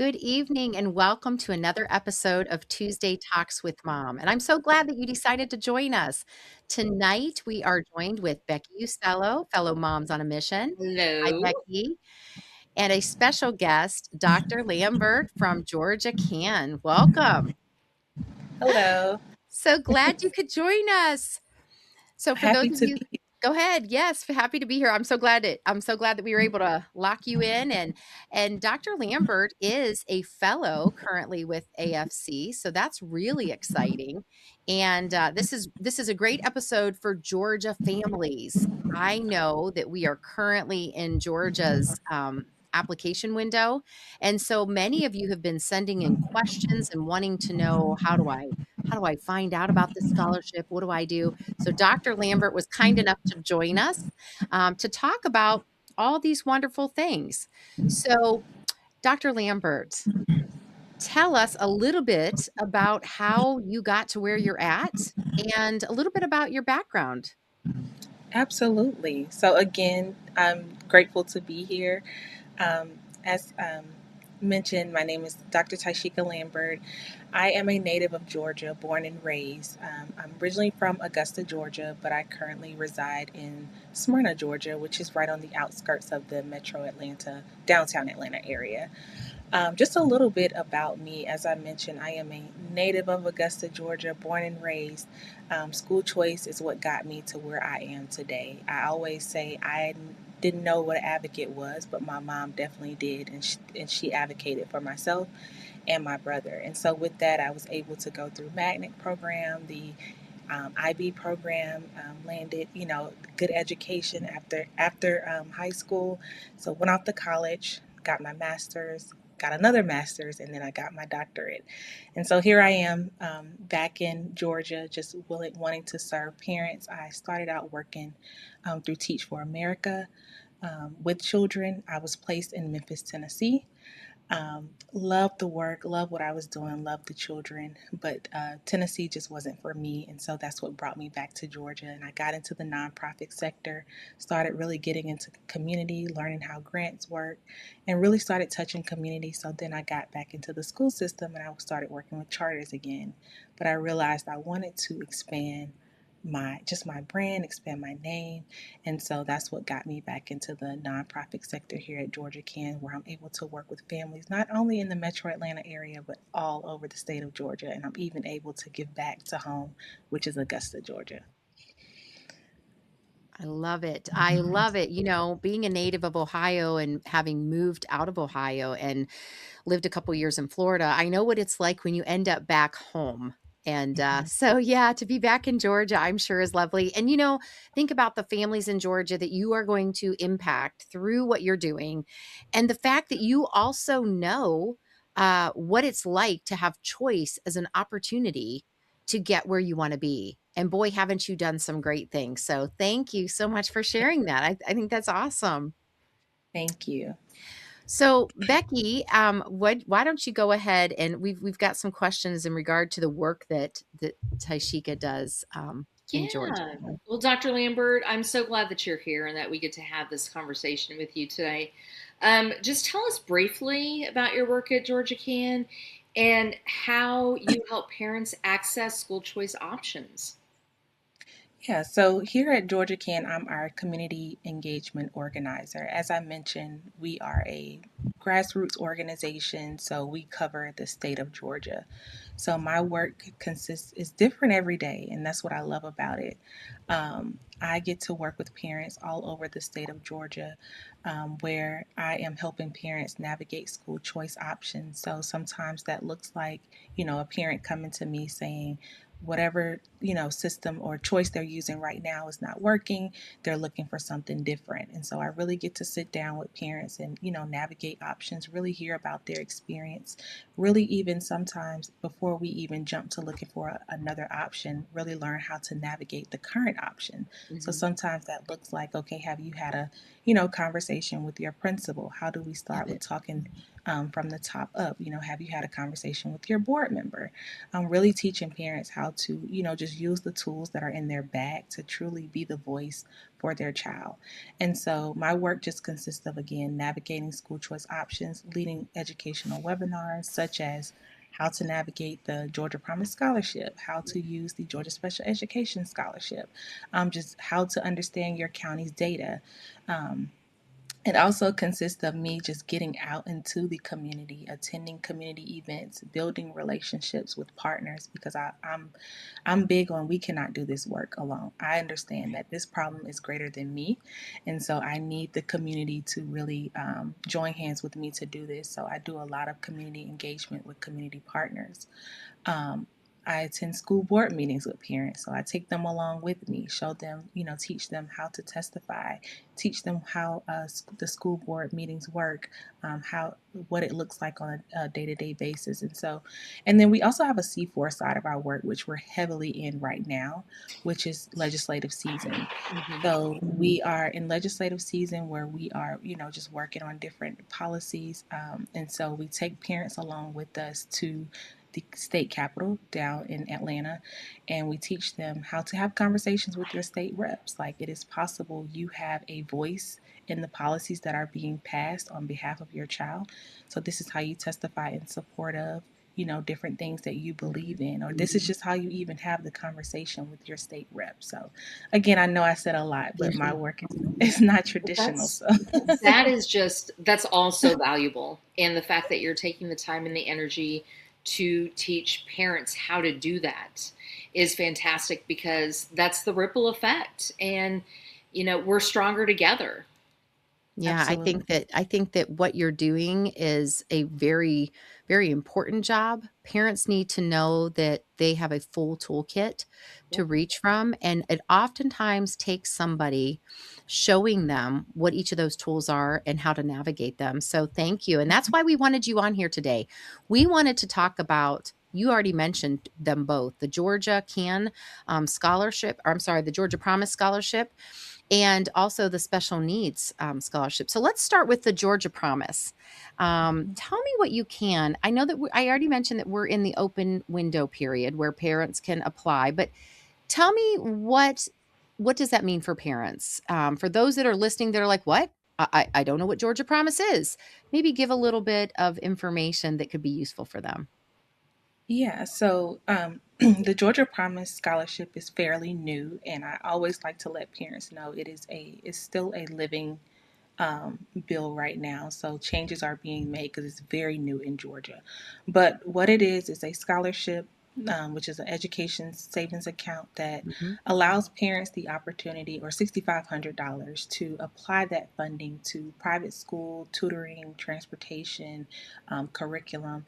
Good evening and welcome to another episode of Tuesday Talks with Mom. And I'm so glad that you decided to join us. Tonight we are joined with Becki Uccello, fellow moms on a mission. Hi, Hello. Becki. And a special guest, Dr. Lambert from GeorgiaCAN. Welcome. Hello. So glad you could join us. So for those Happy of to you, be here. go ahead. Yes, happy to be here. I'm so glad that we were able to lock you in. And Dr. Lambert is a fellow currently with AFC, so that's really exciting. And this is a great episode for Georgia families. I know that we are currently in Georgia's application window, and so many of you have been sending in questions and wanting to know how do I find out about this scholarship? What do I do? So Dr. Lambert was kind enough to join us to talk about all these wonderful things. So, Dr. Lambert, tell us a little bit about how you got to where you're at and a little bit about your background. Absolutely. So, again, I'm grateful to be here. As mentioned, my name is Dr. Taishika Lambert. I am a native of Georgia, born and raised. I'm originally from Augusta, Georgia, but I currently reside in Smyrna, Georgia, which is right on the outskirts of the metro Atlanta, downtown Atlanta area. Just a little bit about me. As I mentioned, I am a native of Augusta, Georgia, born and raised. School choice is what got me to where I am today. I always say I didn't know what an advocate was, but my mom definitely did, and she advocated for myself and my brother. And so with that, I was able to go through magnet program, the IB program, landed, good education after high school. So went off to college, got my master's, got another master's, and then I got my doctorate. And so here I am back in Georgia, just wanting to serve parents. I started out working through Teach for America with children. I was placed in Memphis, Tennessee. Loved the work, loved what I was doing, loved the children, but Tennessee just wasn't for me. And so that's what brought me back to Georgia. And I got into the nonprofit sector, started really getting into community, learning how grants work, and really started touching community. So then I got back into the school system and I started working with charters again. But I realized I wanted to expand my brand, expand my name. And so that's what got me back into the nonprofit sector here at GeorgiaCAN, where I'm able to work with families not only in the metro Atlanta area, but all over the state of Georgia. And I'm even able to give back to home, which is Augusta, Georgia. I love it. I love it. Being a native of Ohio and having moved out of Ohio and lived a couple years in Florida, I know what it's like when you end up back home. And so, yeah, to be back in Georgia, I'm sure is lovely. And, think about the families in Georgia that you are going to impact through what you're doing. And the fact that you also know what it's like to have choice as an opportunity to get where you want to be. And boy, haven't you done some great things. So thank you so much for sharing that. I think that's awesome. Thank you. So, Becki, why don't you go ahead and we've got some questions in regard to the work that Taishika does in Georgia. Yeah. Well, Dr. Lambert, I'm so glad that you're here and that we get to have this conversation with you today. Just tell us briefly about your work at Georgia Can and how you help parents access school choice options. Yeah, so here at GeorgiaCAN, I'm our community engagement organizer. As I mentioned, we are a grassroots organization, so we cover the state of Georgia. So my work is different every day, and that's what I love about it. I get to work with parents all over the state of Georgia, where I am helping parents navigate school choice options. So sometimes that looks like, a parent coming to me saying, whatever system or choice they're using right now is not working. They're looking for something different. And so I really get to sit down with parents and navigate options, really hear about their experience, really even sometimes before we even jump to looking for another option, really learn how to navigate the current option. So Mm-hmm. sometimes that looks like, okay, have you had a conversation with your principal? How do we Love start with it. talking from the top up? Have you had a conversation with your board member? Really teaching parents how to, just use the tools that are in their bag to truly be the voice for their child. And so my work just consists of, again, navigating school choice options, leading educational webinars such as how to navigate the Georgia Promise Scholarship, how to use the Georgia Special Education Scholarship, just how to understand your county's data. Um, it also consists of me just getting out into the community, attending community events, building relationships with partners because I'm big on we cannot do this work alone. I understand that this problem is greater than me, and so I need the community to really join hands with me to do this. So I do a lot of community engagement with community partners. Um, I attend school board meetings with parents, so I take them along with me, show them, teach them how to testify, teach them how the school board meetings work, how what it looks like on a day-to-day basis, and then we also have a C4 side of our work, which we're heavily in right now, which is legislative season. Hmm. So we are in legislative season where we are, just working on different policies, and so we take parents along with us to the state capitol down in Atlanta, and we teach them how to have conversations with your state reps. Like it is possible you have a voice in the policies that are being passed on behalf of your child. So this is how you testify in support of, different things that you believe in, or this is just how you even have the conversation with your state rep. So again, I know I said a lot, but my work is not But traditional. So that's also valuable. And the fact that you're taking the time and the energy to teach parents how to do that is fantastic because that's the ripple effect. And, we're stronger together. Yeah, absolutely. I think that what you're doing is a very, very important job. Parents need to know that they have a full toolkit to Yep. reach from, and it oftentimes takes somebody showing them what each of those tools are and how to navigate them. So thank you. And that's why we wanted you on here today. We wanted to talk about you already mentioned them both, the Georgia Can scholarship, or I'm sorry, the Georgia Promise Scholarship and also the special needs scholarship. So let's start with the Georgia Promise. Tell me what you can. I know that I already mentioned that we're in the open window period where parents can apply, but tell me what does that mean for parents? For those that are listening, that are like, "What? I don't know what Georgia Promise is." Maybe give a little bit of information that could be useful for them. Yeah, so the Georgia Promise Scholarship is fairly new, and I always like to let parents know it's still a living bill right now. So changes are being made because it's very new in Georgia. But what it is a scholarship, which is an education savings account that Mhm. allows parents the opportunity, or $6,500, to apply that funding to private school tutoring, transportation, curriculum,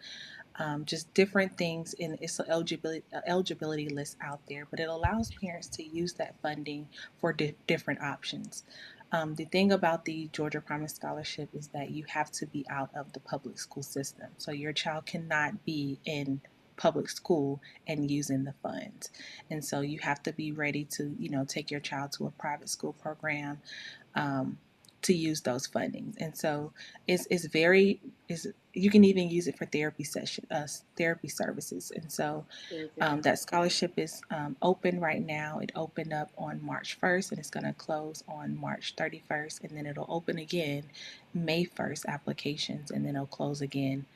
just different things. In it's an eligibility list out there, but it allows parents to use that funding for different options. The thing about the Georgia Promise Scholarship is that you have to be out of the public school system, so your child cannot be in public school and using the funds, and so you have to be ready to take your child to a private school program, um, to use those fundings. And so it's very is you can even use it for therapy services. And so Very good. that scholarship is open right now. It opened up on March 1st and it's going to close on March 31st, and then it'll open again May 1st applications, and then it'll close again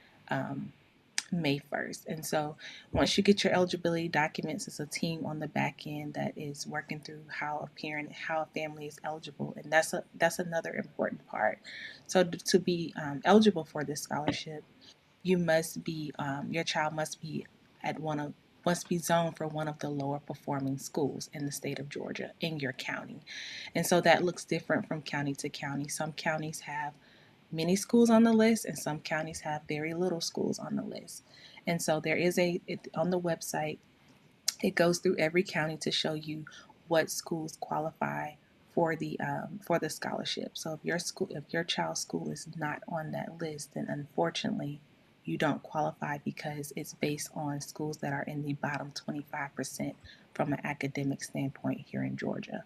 May 1st. And so once you get your eligibility documents, it's a team on the back end that is working through how a family is eligible. And that's another important part. So to be eligible for this scholarship, your child must be zoned for one of the lower performing schools in the state of Georgia in your county. And so that looks different from county to county. Some counties have many schools on the list, and some counties have very little schools on the list. And so on the website, it goes through every county to show you what schools qualify for the scholarship. So if your child's school is not on that list, then unfortunately you don't qualify because it's based on schools that are in the bottom 25% from an academic standpoint here in Georgia.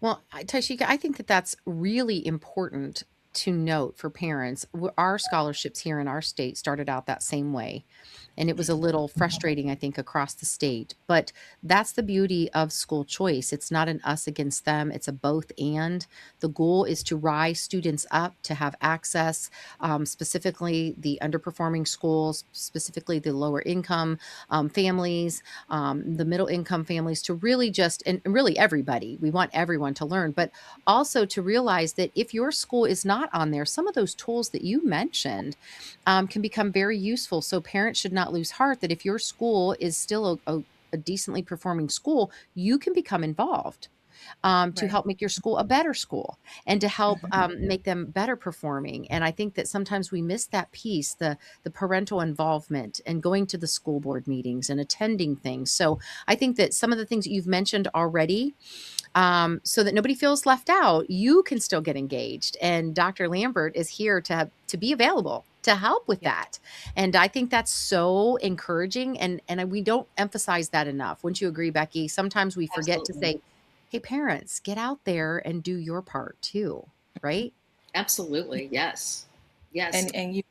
Well, Taishika, I think that that's really important to note for parents. Our scholarships here in our state started out that same way. And it was a little frustrating, I think, across the state. But that's the beauty of school choice. It's not an us against them, it's a both and. The goal is to rise students up to have access, specifically the underperforming schools, specifically the lower income families, the middle income families, to really just, and really everybody, we want everyone to learn, but also to realize that if your school is not on there, some of those tools that you mentioned can become very useful. So parents should not lose heart that if your school is still a decently performing school, you can become involved to Right. help make your school a better school and to help Mhm. make them better performing. And I think that sometimes we miss that piece, the parental involvement and going to the school board meetings and attending things. So I think that some of the things that you've mentioned already, so that nobody feels left out, you can still get engaged. And Dr. Lambert is here to be available to help with Yeah, that. And I think that's so encouraging. And we don't emphasize that enough. Wouldn't you agree, Becky? Sometimes we forget to Absolutely. say, hey, parents, get out there and do your part too, right? Absolutely. Yes. Yes. and you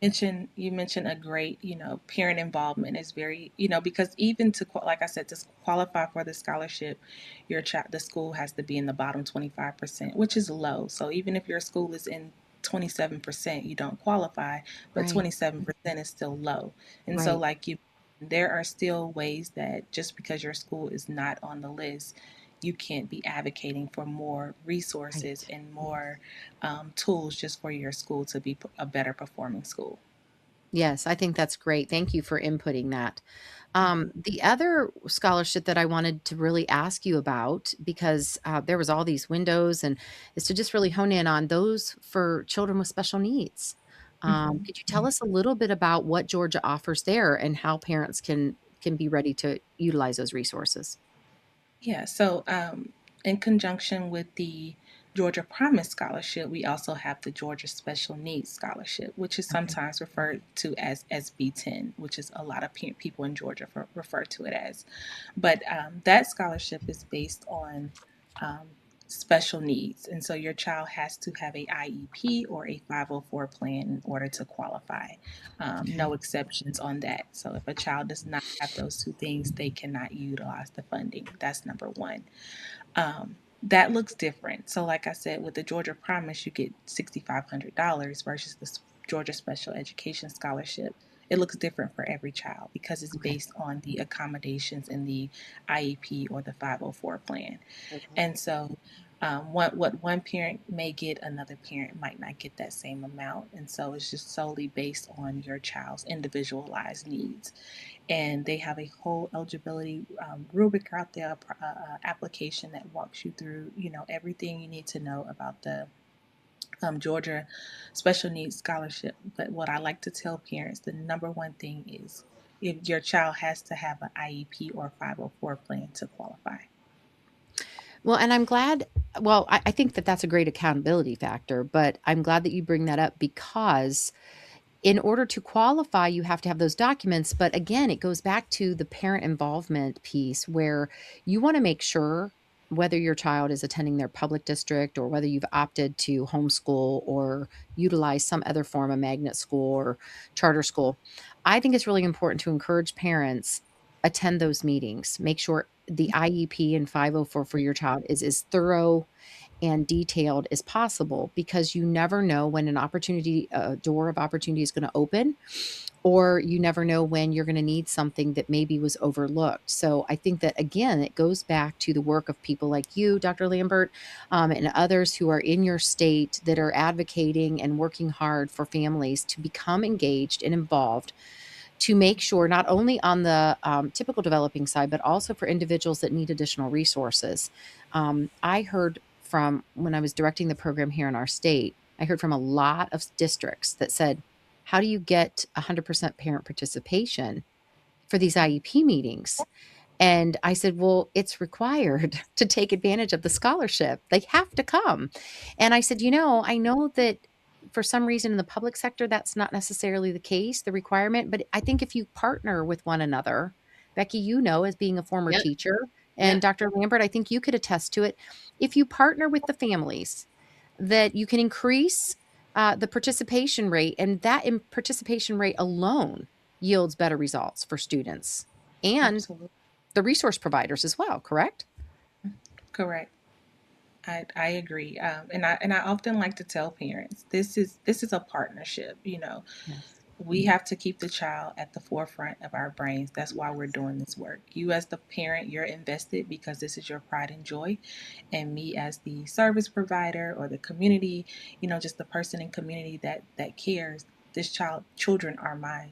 mentioned a great, parent involvement is very, because even like I said, to qualify for the scholarship, the school has to be in the bottom 25%, which is low. So even if your school is in 27%, you don't qualify, but Right, 27% is still low. And so, right, like you, there are still ways that just because your school is not on the list, you can't be advocating for more resources right. and more tools just for your school to be a better performing school. Yes, I think that's great. Thank you for inputting that. Mhm. The other scholarship that I wanted to really ask you about, because there was all these windows, and is to just really hone in on those for children with special needs. Mhm. Could you tell us a little bit about what Georgia offers there and how parents can be ready to utilize those resources? Yeah, so in conjunction with the Georgia Promise Scholarship, we also have the Georgia Special Needs Scholarship, which is Okay. sometimes referred to as SB10, which is a lot of people in Georgia refer to it as. But that scholarship is based on um, special needs. And so your child has to have a IEP or a 504 plan in order to qualify. Okay. No exceptions on that. So if a child does not have those two things, they cannot utilize the funding. That's number one. That looks different. So, like I said, with the Georgia Promise, you get $6,500 versus the Georgia Special Education Scholarship. It looks different for every child because it's Okay. based on the accommodations in the IEP or the 504 plan. Okay. And so, what one parent may get, another parent might not get that same amount. And so, it's just solely based on your child's individualized needs. And they have a whole eligibility rubric out there, application that walks you through, everything you need to know about the Georgia Special Needs Scholarship. But what I like to tell parents, the number one thing is if your child has to have an IEP or 504 plan to qualify. Well, and I'm glad, well, I think that that's a great accountability factor, but I'm glad that you bring that up because in order to qualify, you have to have those documents. But again, it goes back to the parent involvement piece where you want to make sure whether your child is attending their public district or whether you've opted to homeschool or utilize some other form of magnet school or charter school. I think it's really important to encourage parents attend those meetings. Make sure the IEP and 504 for your child is as thorough and detailed as possible because you never know when an opportunity, a door of opportunity is going to open, or you never know when you're going to need something that maybe was overlooked. So I think that, again, it goes back to the work of people like you, Dr. Lambert, and others who are in your state that are advocating and working hard for families to become engaged and involved to make sure not only on the typical developing side, but also for individuals that need additional resources. I heard from when I was directing the program here in our state, I heard from a lot of districts that said, how do you get 100% parent participation for these IEP meetings? And I said, well, it's required to take advantage of the scholarship. They have to come. And I said, I know that for some reason in the public sector, that's not necessarily the case, the requirement. But I think if you partner with one another, Becky, as being a former Yep. teacher, Yep. And Dr. Lambert, I think you could attest to it. If you partner with the families, that you can increase the participation rate, and that participation rate alone yields better results for students and Absolutely. the resource providers as well, correct? Correct. I agree. And I often like to tell parents this is a partnership. Yes. We have to keep the child at the forefront of our brains. That's why we're doing this work. You, as the parent, you're invested because this is your pride and joy. And me, as the service provider or the community, just the person in community that cares, children are my,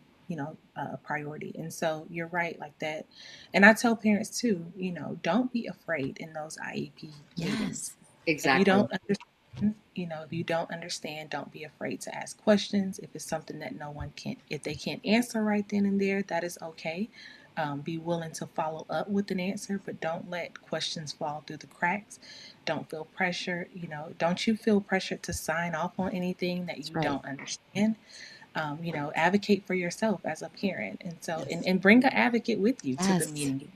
priority. And so you're right, like that. And I tell parents too, don't be afraid in those IEP meetings. Yes. If you Exactly. don't understand, if you don't understand, don't be afraid to ask questions. If it's something that no one can, if they can't answer right then and there, that is okay. Be willing to follow up with an answer, but don't let questions fall through the cracks. Don't feel pressure. Don't you feel pressured to sign off on anything that That's you right. don't understand. Advocate for yourself as a parent, and so Yes. and bring an advocate with you to the Yes. meeting,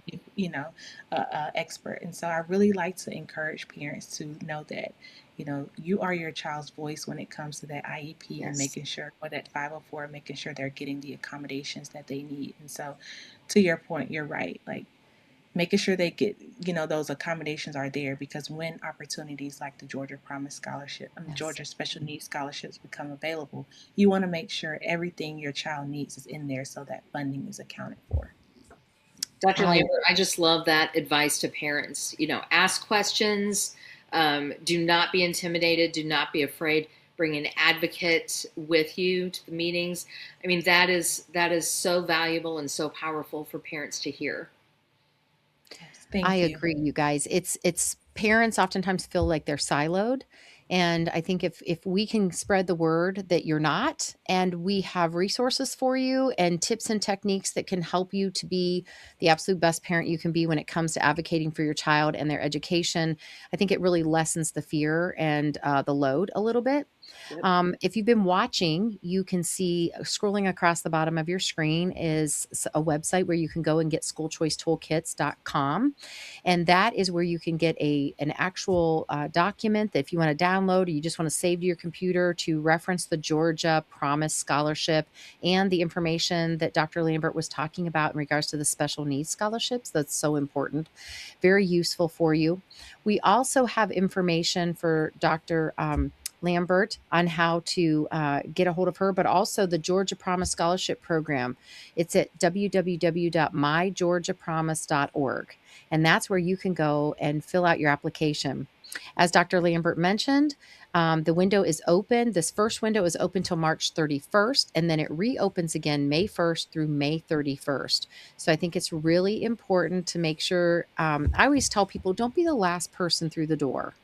expert. And so I really like to encourage parents to know that, you are your child's voice when it comes to that IEP and Yes. making sure, or that 504, making sure they're getting the accommodations that they need. And so, to your point, you're right. Like, making sure they get, those accommodations are there, because when opportunities like the Georgia Promise Scholarship, Yes. Georgia Special Needs Scholarships become available, you want to make sure everything your child needs is in there so that funding is accounted for. Dr. I Lambert, I just love that advice to parents. Ask questions. Do not be intimidated. Do not be afraid. Bring an advocate with you to the meetings. I mean, that is so valuable and so powerful for parents to hear. Yes, I thank you. agree, you guys. It's parents oftentimes feel like they're siloed, and I think if we can spread the word that you're not, and we have resources for you and tips and techniques that can help you to be the absolute best parent you can be when it comes to advocating for your child and their education, I think it really lessens the fear and the load a little bit. Yep. If you've been watching, you can see scrolling across the bottom of your screen is a website where you can go and get schoolchoicetoolkits.com. And that is where you can get an actual document that if you want to download or you just want to save to your computer to reference the Georgia Promise Scholarship and the information that Dr. Lambert was talking about in regards to the special needs scholarships. That's so important, very useful for you. We also have information for Dr. Lambert on how to get a hold of her, but also the Georgia Promise Scholarship Program. It's at www.mygeorgiapromise.org. And that's where you can go and fill out your application. As Dr. Lambert mentioned, the window is open. This first window is open till March 31st, and then it reopens again May 1st through May 31st. So I think it's really important to make sure. I always tell people, don't be the last person through the door.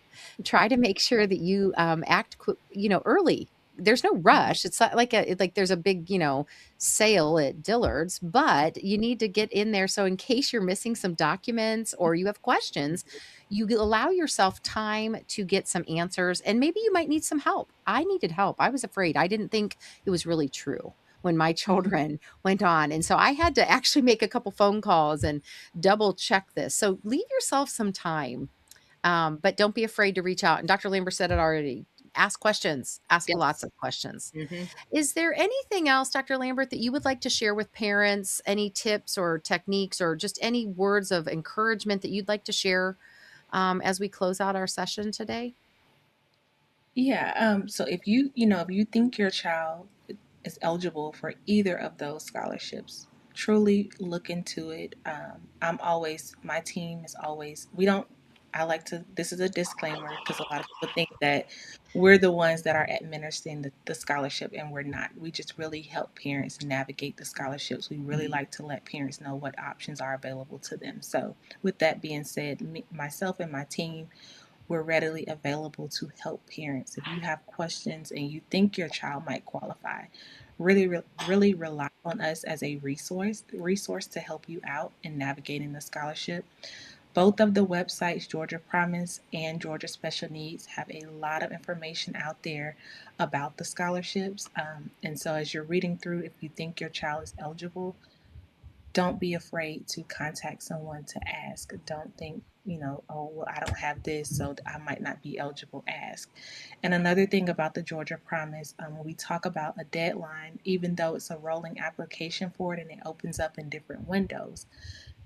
Try to make sure that you act, early. There's no rush. It's not like there's a big, sale at Dillard's, but you need to get in there. So in case you're missing some documents or you have questions, you allow yourself time to get some answers. And maybe you might need some help. I needed help. I was afraid. I didn't think it was really true when my children went on. And so I had to actually make a couple phone calls and double check this. So leave yourself some time, but don't be afraid to reach out. And Dr. Lambert said it already. Ask questions, ask lots Yes. of questions. Hmm. Is there anything else, Dr. Lambert, that you would like to share with parents? Any tips or techniques or just any words of encouragement that you'd like to share as we close out our session today? Yeah. So if you think your child is eligible for either of those scholarships, truly look into it. My team is always, we don't, I like to, this is a disclaimer because a lot of people think that we're the ones that are administering the scholarship, and we're not. We just really help parents navigate the scholarships. We really like to let parents know what options are available to them. So, with that being said, myself and my team, we're readily available to help parents. If you have questions and you think your child might qualify, really rely on us as a resource to help you out in navigating the scholarship. Both of the websites, Georgia Promise and Georgia Special Needs, have a lot of information out there about the scholarships. And so, as you're reading through, if you think your child is eligible, don't be afraid to contact someone to ask. Don't think, oh, well, I don't have this, so I might not be eligible. Ask. And another thing about the Georgia Promise, when we talk about a deadline, even though it's a rolling application for it and it opens up in different windows,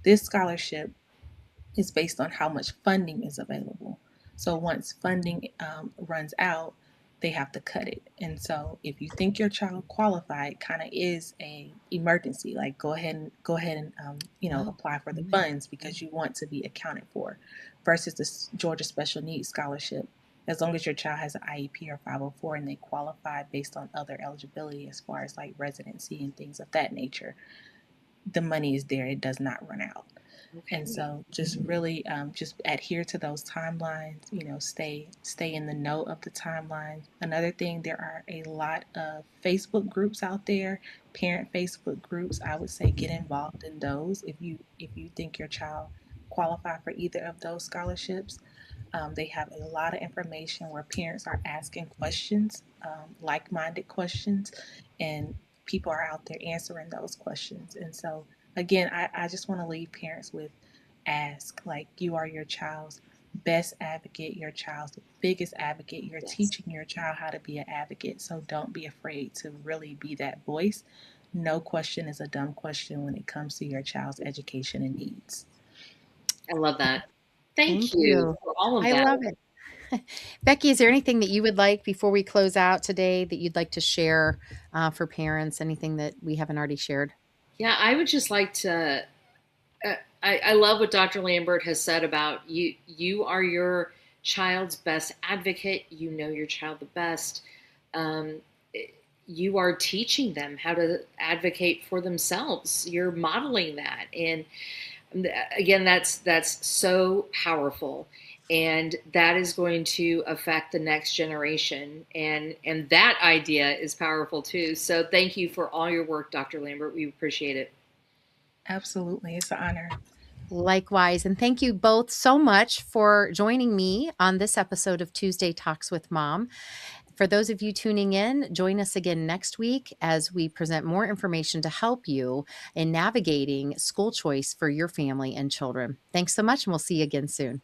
this scholarship is based on how much funding is available. So once funding runs out, they have to cut it. And so if you think your child qualified, kind of is a emergency. Like go ahead and Oh, apply for the mhm. funds because you want to be accounted for. Versus the Georgia Special Needs Scholarship, as long as your child has an IEP or 504 and they qualify based on other eligibility as far as like residency and things of that nature, the money is there. It does not run out. And Okay. so just really just adhere to those timelines, stay in the know of the timelines. Another thing, there are a lot of Facebook groups out there, parent Facebook groups. I would say get involved in those if you think your child qualify for either of those scholarships. They have a lot of information where parents are asking questions, like-minded questions, and people are out there answering those questions. And so, again, I just want to leave parents with ask. Like, you are your child's best advocate, your child's biggest advocate. You're Yes. teaching your child how to be an advocate. So don't be afraid to really be that voice. No question is a dumb question when it comes to your child's education and needs. I love that. Thank Thank you you. for all of I that. love it. Becki, is there anything that you would like before we close out today that you'd like to share for parents? Anything that we haven't already shared? Yeah, I would just like to. I love what Dr. Lambert has said about you. You are your child's best advocate. You know your child the best. Um, you are teaching them how to advocate for themselves. You're modeling that, and again, that's so powerful, and that is going to affect the next generation. And that idea is powerful too. So thank you for all your work, Dr. Lambert. We appreciate it. Absolutely. It's an honor. Likewise. And thank you both so much for joining me on this episode of Tuesday Talks with Mom. For those of you tuning in, join us again next week as we present more information to help you in navigating school choice for your family and children. Thanks so much, and we'll see you again soon.